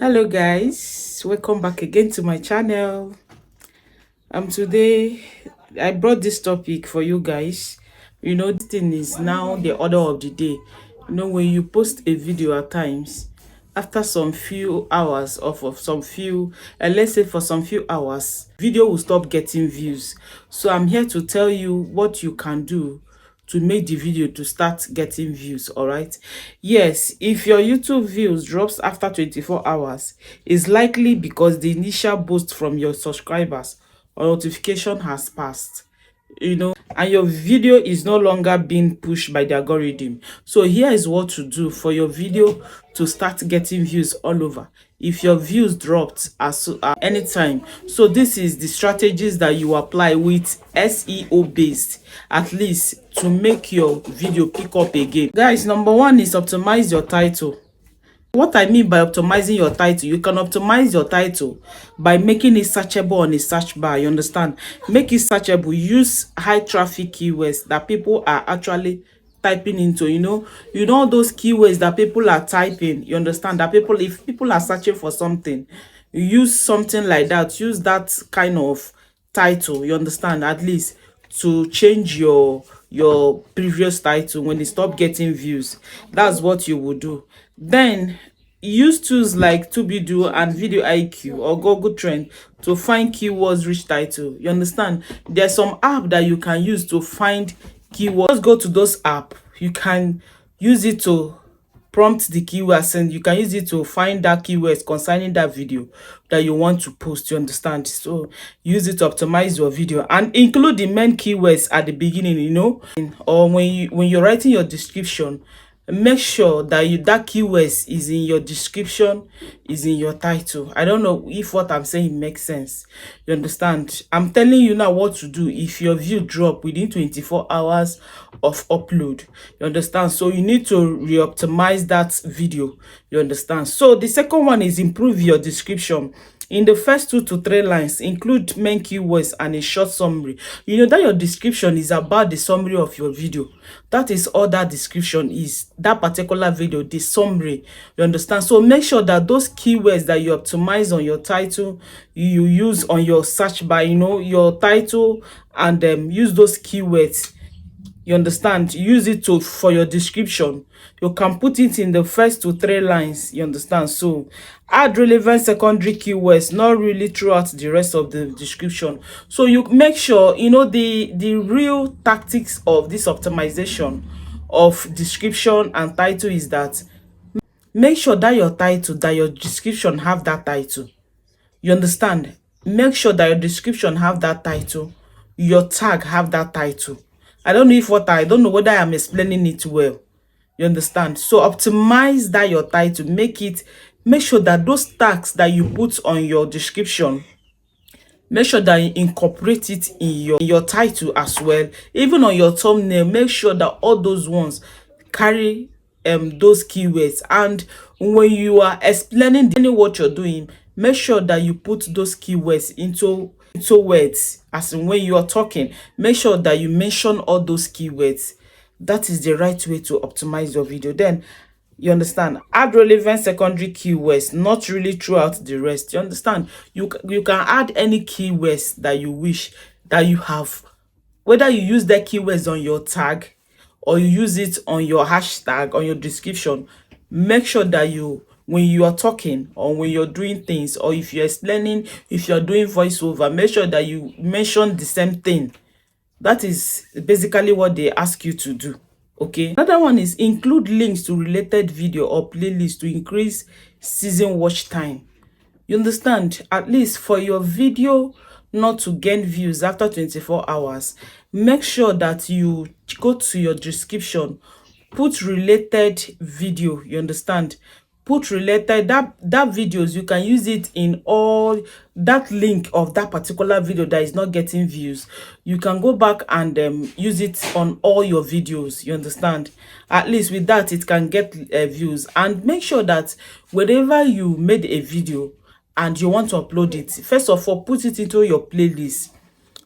Hello guys, welcome back again to my channel. Today I brought this topic for you guys. This thing is now the order of the day. When you post a video at times, after some few hours or for some few let's say for some few hours, video will stop getting views. So I'm here to tell you what you can do to make the video to start getting views. All right, yes, if your YouTube views drops after 24 hours, it's likely because the initial boost from your subscribers or notification has passed, and your video is no longer being pushed by the algorithm. So here is what to do for your video to start getting views all over if your views dropped anytime. So this is the strategies that you apply with SEO based, at least, to make your video pick up again. Guys, number one is optimize your title. What I mean by optimizing your title, you can optimize your title by making it searchable on a search bar. You understand? Make it searchable. Use high traffic keywords that people are actually typing into. Those keywords that people are typing. You understand that if people are searching for something, use something like that. Use that kind of title. You understand? At least to change your previous title when they stop getting views. That's what you will do. Then use tools like Tubidu and Video IQ or Google Trend to find keywords rich title. You understand? There's some app that you can use to find keywords. Just go to those app. You can use it to prompt the keywords, and you can use it to find that keywords concerning that video that you want to post. You understand? So use it to optimize your video and include the main keywords at the beginning, or when you're writing your description. Make sure that that keywords is in your description, is in your title. I don't know if what I'm saying makes sense. You understand? I'm telling you now what to do if your view drop within 24 hours of upload. You understand? So you need to re-optimize that video. You understand? So the second one is improve your description. In the first 2 to 3 lines, include main keywords and a short summary. You know that your description is about the summary of your video. That is all that description is. That particular video, the summary. You understand? So make sure that those keywords that you optimize on your title, you use on your search bar, your title, and use those keywords. You understand? Use it for your description. You can put it in the first 2 to 3 lines. You understand? So add relevant secondary keywords, not really throughout the rest of the description. So you make sure, the real tactics of this optimization of description and title is that make sure that your description have that title. You understand? Make sure that your description have that title, your tag have that title. I don't know whether I'm explaining it well. You understand? So optimize that your title. Make sure that those tags that you put on your description, make sure that you incorporate it in your title as well. Even on your thumbnail, make sure that all those ones carry those keywords. And when you are explaining what you're doing, make sure that you put those keywords into words. As in when you are talking, make sure that you mention all those keywords. That is the right way to optimize your video. Then you understand, add relevant secondary keywords, not really throughout the rest. You understand? You can add any keywords that you wish, that you have, whether you use the keywords on your tag or you use it on your hashtag on your description. Make sure that when you are talking or when you're doing things, or if you're explaining, if you're doing voiceover, make sure that you mention the same thing. That is basically what they ask you to do. Okay. Another one is include links to related video or playlist to increase season watch time. You understand? At least for your video not to gain views after 24 hours, make sure that you go to your description, put related video. You understand? Put related that videos. You can use it in all that link of that particular video that is not getting views. You can go back and use it on all your videos. You understand? At least with that it can get views. And make sure that whenever you made a video and you want to upload it, first of all, put it into your playlist.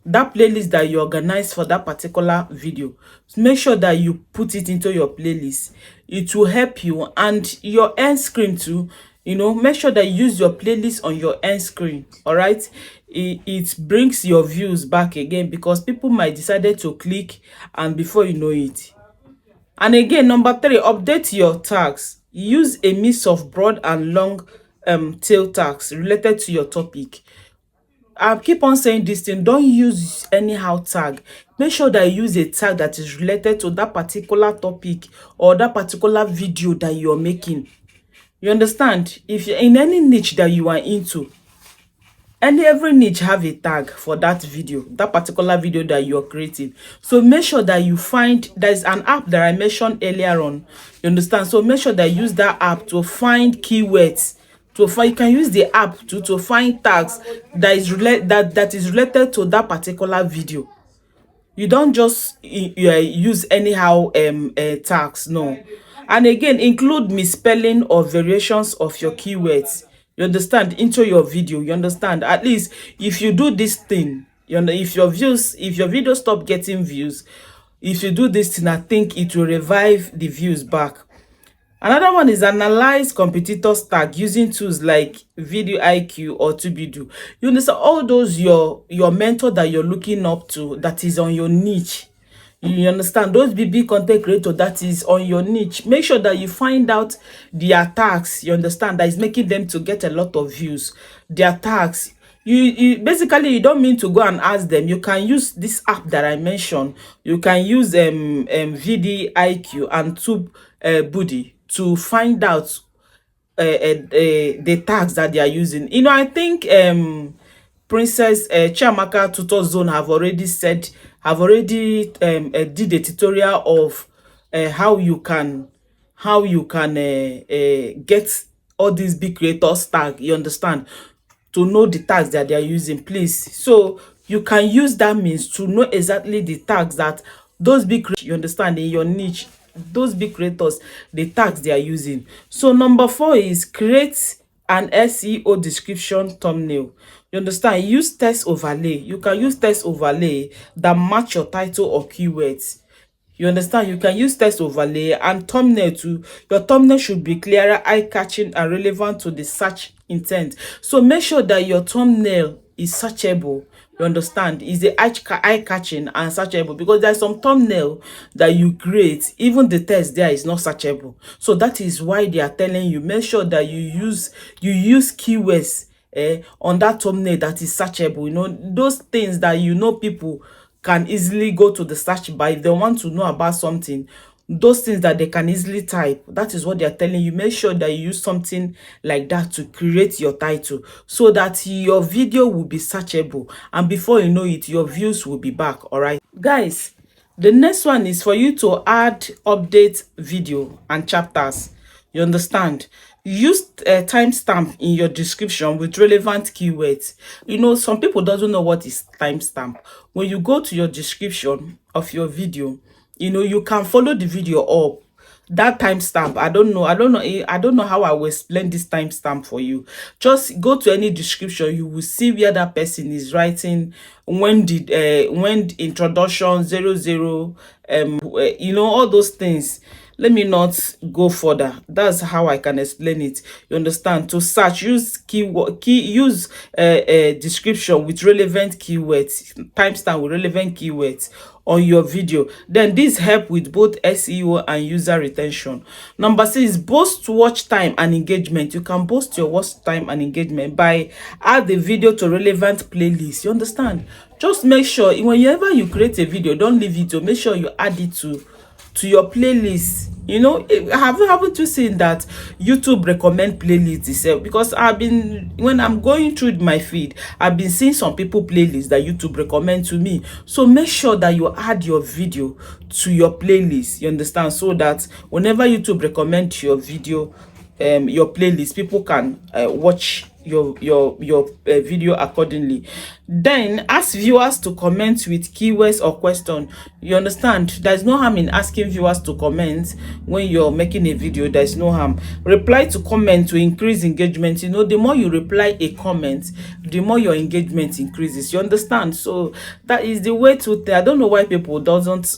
That playlist that you organize for that particular video, make sure that you put it into your playlist. It will help you, and your end screen too. Make sure that you use your playlist on your end screen. All right, it brings your views back again, because people might decided to click, and before you know it. And again, number 3, update your tags. Use a mix of broad and long tail tags related to your topic. I keep on saying this thing: don't use anyhow tag. Make sure that you use a tag that is related to that particular topic or that particular video that you're making. You understand? If you're in any niche that you are into, and every niche have a tag for that video, that particular video that you're creating. So make sure that you find, there's an app that I mentioned earlier on. You understand? So make sure that you use that app to find keywords. You can use the app to find tags that is related to that particular video. You don't just use anyhow tags, no. And again, include misspelling or variations of your keywords, you understand, into your video. You understand? At least if you do this thing, if your video stop getting views, if you do this thing, I think it will revive the views back. Another one is analyze competitors tag using tools like Video IQ or Tubidu. You understand? All those your mentor that you're looking up to, that is on your niche. You understand? Those big content creator that is on your niche. Make sure that you find out their tags. You understand? That is making them to get a lot of views. Their tags. You basically, you don't mean to go and ask them. You can use this app that I mentioned. You can use VD IQ and Tube Buddy to find out the tags that they are using. I think Princess Chiamaka Tutor Zone have already did a tutorial of how you can get all these big creators tag. You understand? To know the tags that they are using, please. So you can use that means to know exactly the tags that those big, you understand, in your niche, those big creators, the tags they are using. So number 4 is create an SEO description thumbnail. You understand? Use text overlay. You can use text overlay that match your title or keywords. You understand? You can use text overlay and thumbnail too. Your thumbnail should be clearer, eye-catching, and relevant to the search intent. So make sure that your thumbnail is searchable. You understand? Is the eye-catching and searchable, because there's some thumbnail that you create, even the text there is not searchable. So that is why they are telling you, make sure that you use keywords on that thumbnail that is searchable. Those things that people can easily go to the search bar if they want to know about something. Those things that they can easily type, that is what they are telling you. Make sure that you use something like that to create your title, so that your video will be searchable, and before you know it, your views will be back. All right, guys, the next one is for you to add update video and chapters. You understand? Use a timestamp in your description with relevant keywords. Some people doesn't know what is timestamp. When you go to your description of your video, you can follow the video up. That timestamp, I don't know how I will explain this timestamp for you. Just go to any description, you will see where that person is writing when introduction 00, all those things. Let me not go further. That's how I can explain it. You understand? To search, use description with relevant keywords, timestamp with relevant keywords on your video. Then this help with both SEO and user retention. Number 6, boost watch time and engagement. You can boost your watch time and engagement by add the video to relevant playlists. You understand? Just make sure whenever you create a video, don't leave it. Make sure you add it to your playlist. Haven't you seen that YouTube recommend playlists itself? Because when I'm going through my feed, I've been seeing some people playlists that YouTube recommend to me. So make sure that you add your video to your playlist. You understand? So that whenever YouTube recommend your video, your playlist, people can watch your video accordingly. Then ask viewers to comment with keywords or question. You understand? There's no harm in asking viewers to comment when you're making a video. There's no harm. Reply to comment to increase engagement. The more you reply a comment, the more your engagement increases. You understand? So that is the way to I don't know why people doesn't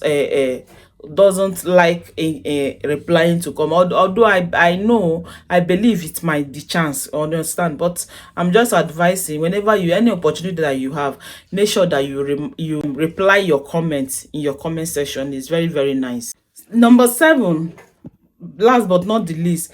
doesn't like a replying to come. Although I know, I believe it might be chance, understand, but I'm just advising, whenever you any opportunity that you have, make sure that you reply your comments in your comment section. It's very, very nice. Number 7, last but not the least,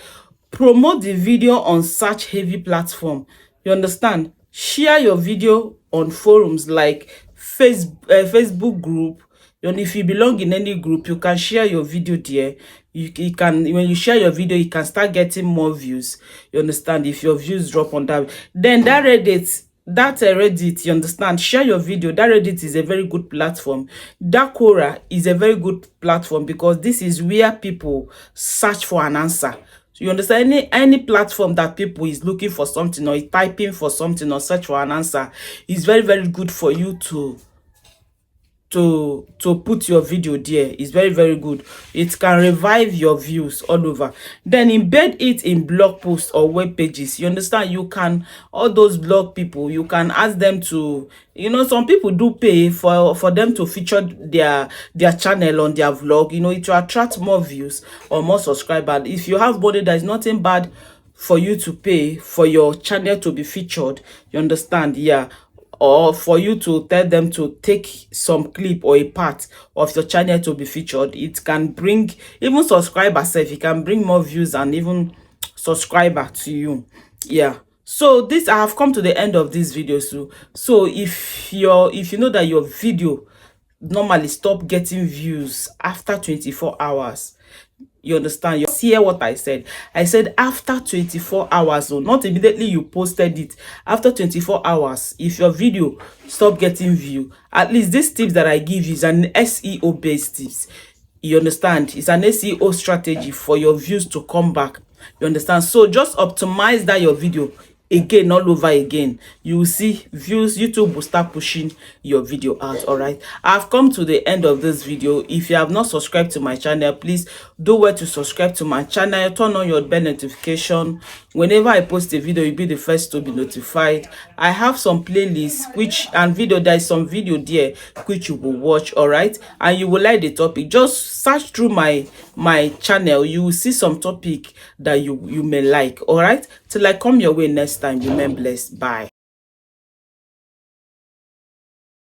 promote the video on search heavy platform. You understand? Share your video on forums like Facebook group. And if you belong in any group, you can share your video there. You can, when you share your video, you can start getting more views. You understand? If your views drop on that, then Reddit, you understand, share your video. That Reddit is a very good platform. That Quora is a very good platform, because this is where people search for an answer. So you understand, any platform that people is looking for something or typing for something or search for an answer is very, very good for you to put your video there. Is very, very good. It can revive your views all over. Then embed it in blog posts or web pages. You understand? You can, all those blog people, you can ask them to, you know, some people do pay for them to feature their channel on their vlog. You know, it will attract more views or more subscribers. If you have money, there is nothing bad for you to pay for your channel to be featured. You understand? Yeah. Or for you to tell them to take some clip or a part of your channel to be featured. It can bring even subscribers, if it can bring more views and even subscriber to you. Yeah. So this, I have come to the end of this video. So if you know that your video normally stop getting views after 24 hours, you understand, you hear what I said. I said after 24 hours, so not immediately you posted it. After 24 hours, if your video stop getting view, at least this tips that I give you is an SEO based tips. You understand, it's an SEO strategy for your views to come back. You understand? So just optimize that your video again, all over again. You will see views. YouTube will start pushing your video out. All right, I've come to the end of this video. If you have not subscribed to my channel, please do well to subscribe to my channel. Turn on your bell notification. Whenever I post a video, you'll be the first to be notified. I have some playlists there is some video there which you will watch. All right, and you will like the topic. Just search through my channel. You will see some topic that you may like. All right, till I come your way next time, remain blessed. Bye.